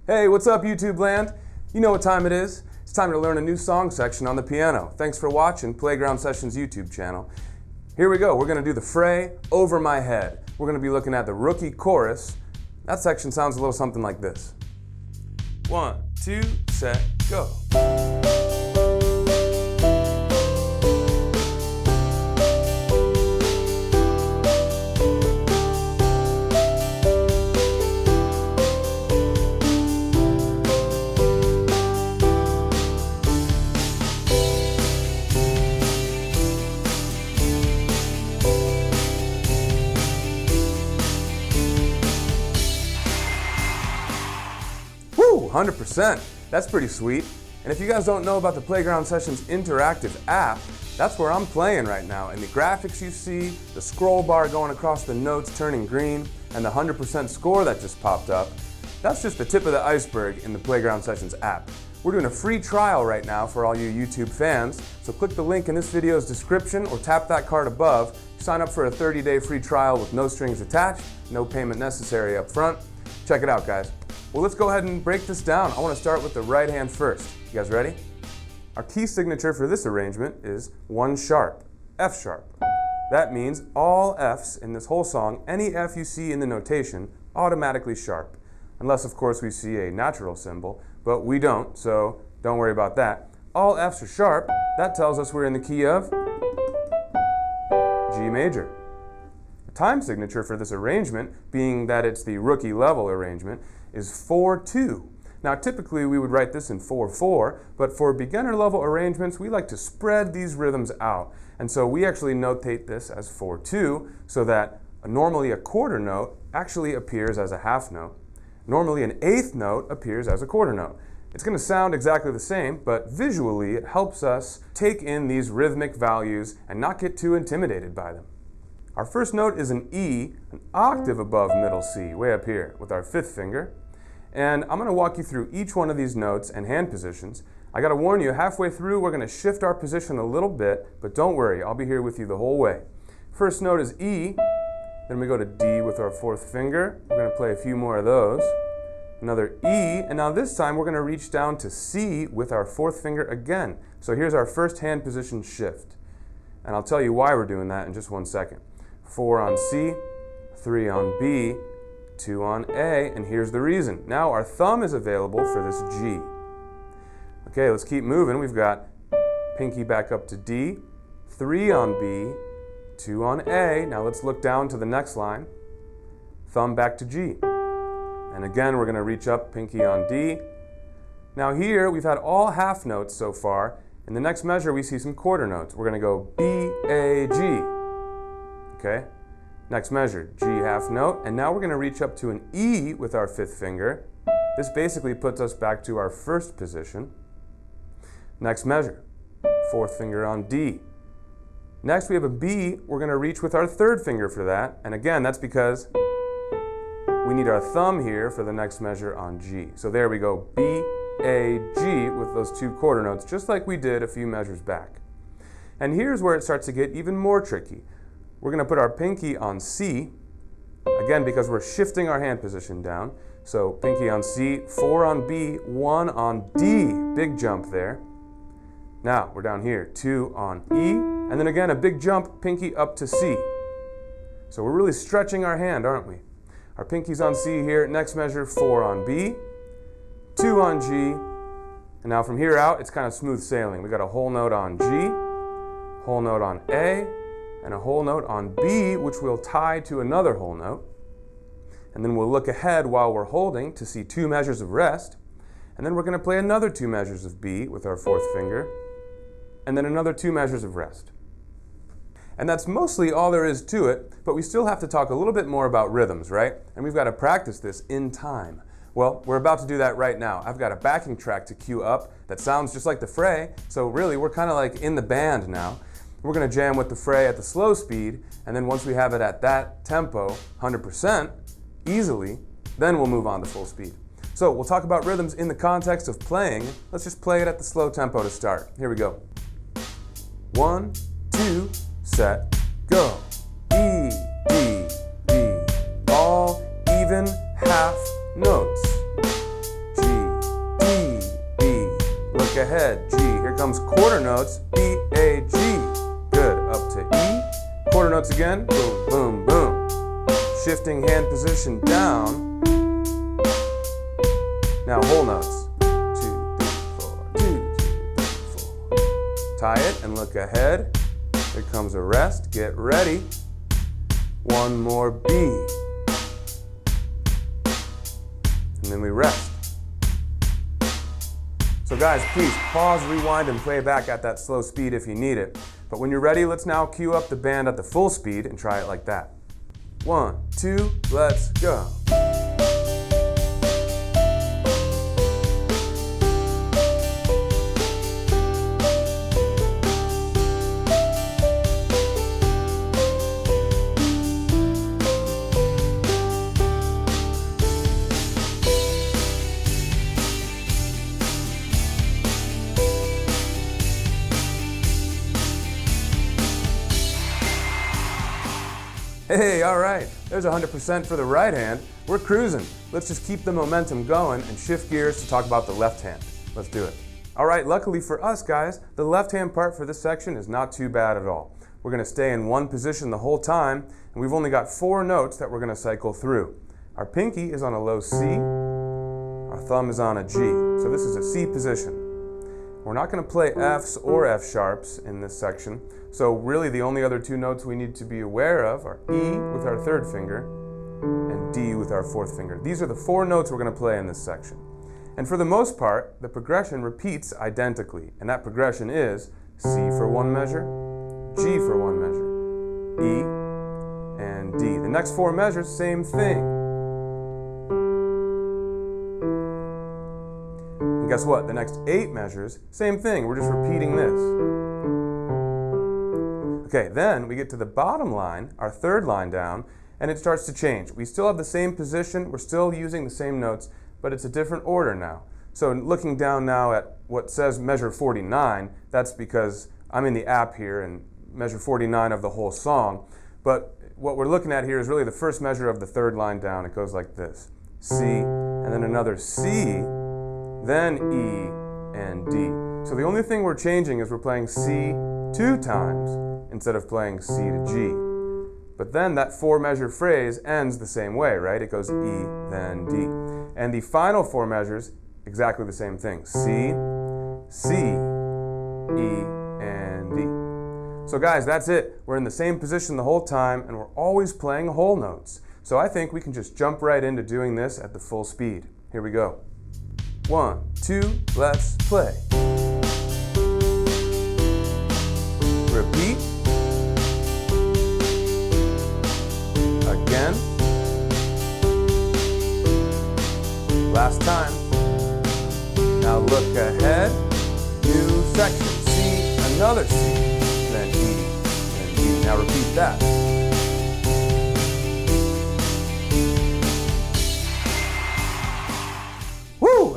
Hey, what's up, YouTube land? You know what time it is. It's time to learn a new song section on the piano. Thanks for watching Playground Sessions YouTube channel. Here we go. We're going to do the Fray, Over My Head. We're going to be looking at the rookie chorus. That section sounds a little something like this. 1, 2, set, go. Woo, 100%. That's pretty sweet. And if you guys don't know about the Playground Sessions interactive app, that's where I'm playing right now. And the graphics you see, the scroll bar going across the notes turning green, and the 100% score that just popped up, that's just the tip of the iceberg in the Playground Sessions app. We're doing a free trial right now for all you YouTube fans, so click the link in this video's description or tap that card above. Sign up for a 30-day free trial with no strings attached, no payment necessary up front. Check it out, guys. Well, let's go ahead and break this down. I want to start with the right hand first. You guys ready? Our key signature for this arrangement is 1 sharp, F sharp. That means all Fs in this whole song, any F you see in the notation, automatically sharp. Unless, of course, we see a natural symbol, but we don't, so don't worry about that. All Fs are sharp. That tells us we're in the key of G major. The time signature for this arrangement, being that it's the rookie level arrangement, is 4-2. Now typically we would write this in 4-4, but for beginner level arrangements we like to spread these rhythms out. And so we actually notate this as 4-2 so that normally a quarter note actually appears as a half note. Normally an eighth note appears as a quarter note. It's going to sound exactly the same, but visually it helps us take in these rhythmic values and not get too intimidated by them. Our first note is an E, an octave above middle C, way up here with our 5th finger. And I'm going to walk you through each one of these notes and hand positions. I got to warn you, halfway through we're going to shift our position a little bit, but don't worry, I'll be here with you the whole way. First note is E, then we go to D with our 4th finger. We're going to play a few more of those. Another E, and now this time we're going to reach down to C with our 4th finger again. So here's our first hand position shift. And I'll tell you why we're doing that in just one second. 4 on C, 3 on B, 2 on A, and here's the reason. Now our thumb is available for this G. Okay, let's keep moving. We've got pinky back up to D, 3 on B, 2 on A. Now let's look down to the next line. Thumb back to G. And again, we're going to reach up, pinky on D. Now here, we've had all half notes so far. In the next measure, we see some quarter notes. We're going to go B, A, G. Okay, next measure, G half note, and now we're going to reach up to an E with our 5th finger. This basically puts us back to our first position. Next measure, 4th finger on D. Next we have a B, we're going to reach with our 3rd finger for that, and again that's because we need our thumb here for the next measure on G. So there we go, B, A, G with those 2 quarter notes, just like we did a few measures back. And here's where it starts to get even more tricky. We're going to put our pinky on C, again because we're shifting our hand position down. So pinky on C, 4 on B, 1 on D, big jump there. Now we're down here, 2 on E, and then again a big jump, pinky up to C. So we're really stretching our hand, aren't we? Our pinky's on C here, next measure 4 on B, 2 on G, and now from here out it's kind of smooth sailing. We got a whole note on G, whole note on A, and a whole note on B, which we'll tie to another whole note. And then we'll look ahead while we're holding to see 2 measures of rest. And then we're going to play another 2 measures of B with our 4th finger. And then another 2 measures of rest. And that's mostly all there is to it, but we still have to talk a little bit more about rhythms, right? And we've got to practice this in time. Well, we're about to do that right now. I've got a backing track to cue up that sounds just like the Fray, so really we're kind of like in the band now. We're going to jam with the Fray at the slow speed, and then once we have it at that tempo, 100%, easily, then we'll move on to full speed. So we'll talk about rhythms in the context of playing. Let's just play it at the slow tempo to start. Here we go. 1, 2, set, go. E, D, B, all even half notes. G, ahead, G. Here comes quarter notes, B, A, G. Good, up to E. Quarter notes again, boom, boom, boom. Shifting hand position down. Now whole notes. 2, 3, 4, 2, 3, 4. Tie it and look ahead. Here comes a rest, get ready. One more B. And then we rest. So guys, please pause, rewind, and play back at that slow speed if you need it. But when you're ready, let's now cue up the band at the full speed and try it like that. 1, 2, let's go. Hey, all right, there's 100% for the right hand. We're cruising. Let's just keep the momentum going and shift gears to talk about the left hand. Let's do it. All right, luckily for us guys, the left hand part for this section is not too bad at all. We're gonna stay in one position the whole time, and we've only got 4 notes that we're gonna cycle through. Our pinky is on a low C, our thumb is on a G. So this is a C position. We're not going to play Fs or F sharps in this section, so really the only other 2 notes we need to be aware of are E with our 3rd finger and D with our 4th finger. These are the 4 notes we're going to play in this section. And for the most part, the progression repeats identically, and that progression is C for 1 measure, G for 1 measure, E, and D. The next 4 measures, same thing. And guess what? The next 8 measures, same thing. We're just repeating this. Okay, then we get to the bottom line, our 3rd line down, and it starts to change. We still have the same position, we're still using the same notes, but it's a different order now. So looking down now at what says measure 49, that's because I'm in the app here and measure 49 of the whole song. But what we're looking at here is really the first measure of the 3rd line down. It goes like this. C, and then another C, then E and D. So the only thing we're changing is we're playing C 2 times instead of playing C to G. But then that 4 measure phrase ends the same way, right? It goes E, then D. And the final 4 measures, exactly the same thing. C, C, E, and D. So guys, that's it. We're in the same position the whole time, and we're always playing whole notes. So I think we can just jump right into doing this at the full speed. Here we go. 1, 2, let's play. Repeat. Again. Last time. Now look ahead. New section. C, another C, then E, then D. Now repeat that.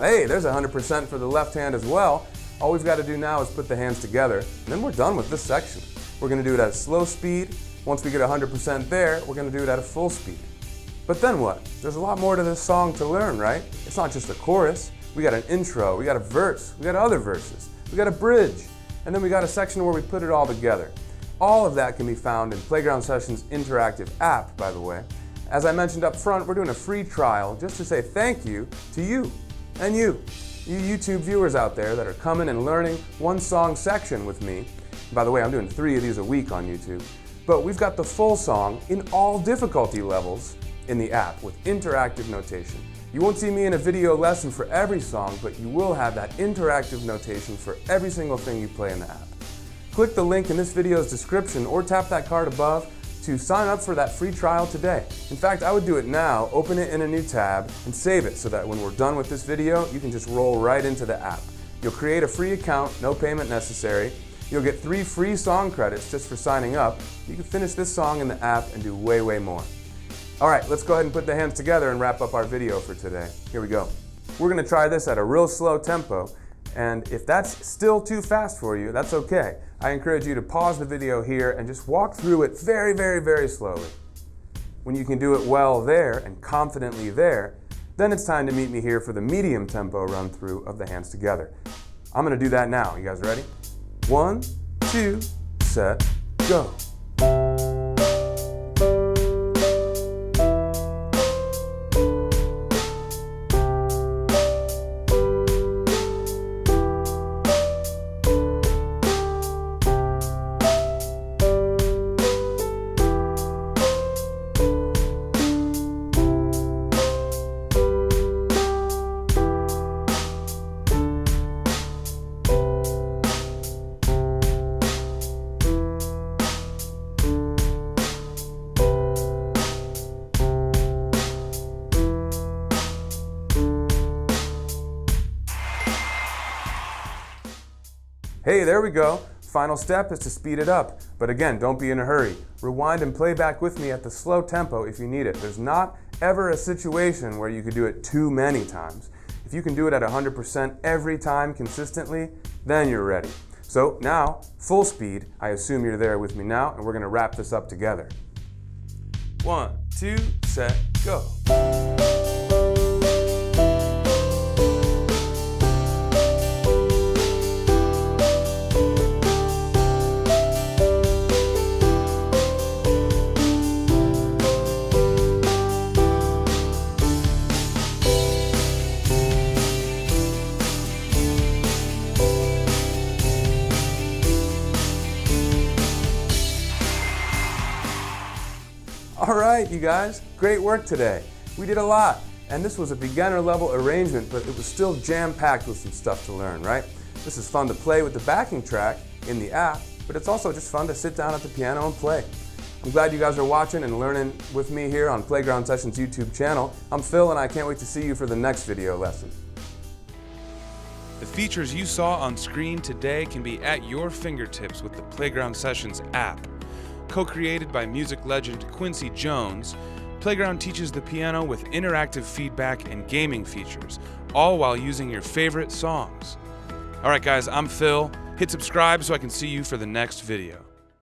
Hey, there's 100% for the left hand as well. All we've got to do now is put the hands together, and then we're done with this section. We're going to do it at a slow speed. Once we get 100% there, we're going to do it at a full speed. But then what? There's a lot more to this song to learn, right? It's not just a chorus. We got an intro, we got a verse, we got other verses, we got a bridge, and then we got a section where we put it all together. All of that can be found in Playground Sessions' interactive app, by the way. As I mentioned up front, we're doing a free trial just to say thank you to you. And you YouTube viewers out there that are coming and learning one song section with me. By the way, I'm doing 3 of these a week on YouTube. But we've got the full song in all difficulty levels in the app with interactive notation. You won't see me in a video lesson for every song, but you will have that interactive notation for every single thing you play in the app. Click the link in this video's description or tap that card above to sign up for that free trial today. In fact, I would do it now, open it in a new tab, and save it so that when we're done with this video, you can just roll right into the app. You'll create a free account, no payment necessary. You'll get 3 free song credits just for signing up. You can finish this song in the app and do way, way more. All right, let's go ahead and put the hands together and wrap up our video for today. Here we go. We're gonna try this at a real slow tempo, and if that's still too fast for you, that's okay. I encourage you to pause the video here and just walk through it very, very, very slowly. When you can do it well there and confidently there, then it's time to meet me here for the medium tempo run through of the hands together. I'm gonna do that now. You guys ready? 1, 2, set, go. Hey, there we go. Final step is to speed it up. But again, don't be in a hurry. Rewind and play back with me at the slow tempo if you need it. There's not ever a situation where you could do it too many times. If you can do it at 100% every time consistently, then you're ready. So now, full speed. I assume you're there with me now, and we're gonna wrap this up together. 1, 2, set, go. All right, you guys, great work today. We did a lot, and this was a beginner level arrangement, but it was still jam-packed with some stuff to learn, right? This is fun to play with the backing track in the app, but it's also just fun to sit down at the piano and play. I'm glad you guys are watching and learning with me here on Playground Sessions YouTube channel. I'm Phil, and I can't wait to see you for the next video lesson. The features you saw on screen today can be at your fingertips with the Playground Sessions app. Co-created by music legend Quincy Jones, Playground teaches the piano with interactive feedback and gaming features, all while using your favorite songs. All right, guys, I'm Phil. Hit subscribe so I can see you for the next video.